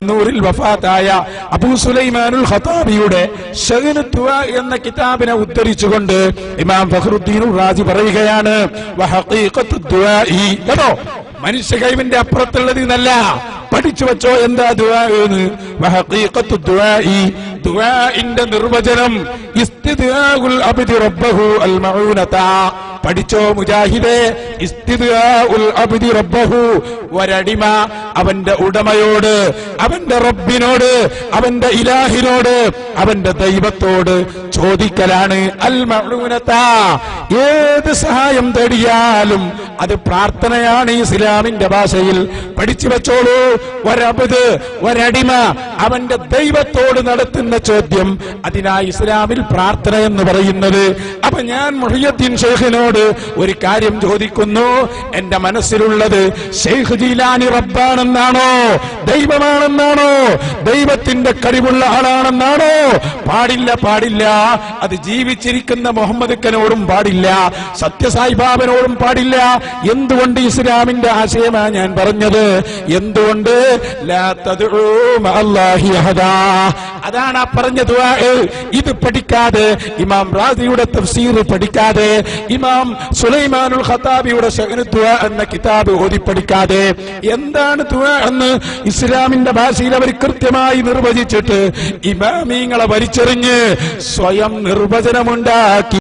നൂറിൽ വഫാത്തായ അബൂ സുലൈമാനുൽ ഖത്താബിയുടെ ശഗ്നു ദുആ എന്ന കിതാബിനെ ഉദ്ധരിച്ചുകൊണ്ട് ഇമാം ഫഖ്റുദ്ദീൻ റാസി പറയുകയാണ് വഹഖീഖത്തു ദുആഇ. കേട്ടോ, മനുഷ്യ കഴിവിന്റെ അപ്പുറത്തുള്ളത് എന്നല്ല, പഠിച്ചു വെച്ചോ എന്താ ദുആ എന്ന്. വഹഖീഖത്തു ദുആഇ, ദുആഇന്റെ നിർവചനം ഇസ്തിദ്ആഉൽ അബ്ദി റബ്ബഹു അൽ മഊനത. പഠിച്ചോ മുജാഹിദേ, ഇസ്തിദ്ആഉൽ അബ്ദി റബ്ബഹു, ഒരടിമ അവന്റെ ഉടമയോട്, അവന്റെ റബ്ബിനോട്, അവന്റെ ഇലാഹിനോട്, അവന്റെ ദൈവത്തോട് ചോദിക്കലാണ്. അൽ മഊനത, ഏത് സഹായം തേടിയാലും അത് പ്രാർത്ഥനയാണ് ഇസ്ലാമിന്റെ ഭാഷയിൽ. പഠിച്ചു വെച്ചോളൂ, ഒരടിമ അവന്റെ ദൈവത്തോട് നടത്തുന്ന ചോദ്യം, അതിനാ ഇസ്ലാമിൽ പ്രാർത്ഥന എന്ന് പറയുന്നത്. അപ്പൊ ഞാൻ മുഹിയുദ്ദീൻ ശൈഖിനോട് ഒരു കാര്യം ചോദിക്കുന്നു, എന്റെ മനസ്സിലുള്ളത് ശൈഖ് ജീലാനി റബ്ബാണെന്നാണോ, ദൈവമാണെന്നാണോ, ദൈവത്തിന്റെ കഴിവുള്ള ആളാണെന്നാണോ? പാടില്ല, പാടില്ല. അത് ജീവിച്ചിരിക്കുന്ന മുഹമ്മദ് ഖനോടും പാടില്ല, സത്യസായിബാബനോടും പാടില്ല. എന്തുകൊണ്ട്? ഇസ്ലാമിന്റെ ആശയമാണ് ഞാൻ പറഞ്ഞത്. എന്തുകൊണ്ട്? ലാ തദ്ഉ മഅല്ലാഹി അഹദാ. അതാണ് ആ പറഞ്ഞ ദുആ. ഇത് പഠിക്കാതെ, ഇമാം റാസിയുടെ തഫ്സീർ പഠിക്കാതെ, ഇമാം സുലൈമാനുൽ ഖത്താബിയുടെ ശഗ്നു ദുആ എന്ന കിതാബ് ഓതി പഠിക്കാതെ, എന്താണ് ദുആ എന്ന് ഇസ്ലാമിന്റെ ഭാഷയിൽ അവർ കൃത്യമായി നിർവചിച്ചിട്ട് ഇമാമിങ്ങളെ വലിച്ചെറിഞ്ഞ് സ്വയം നിർവചനമുണ്ടാക്കി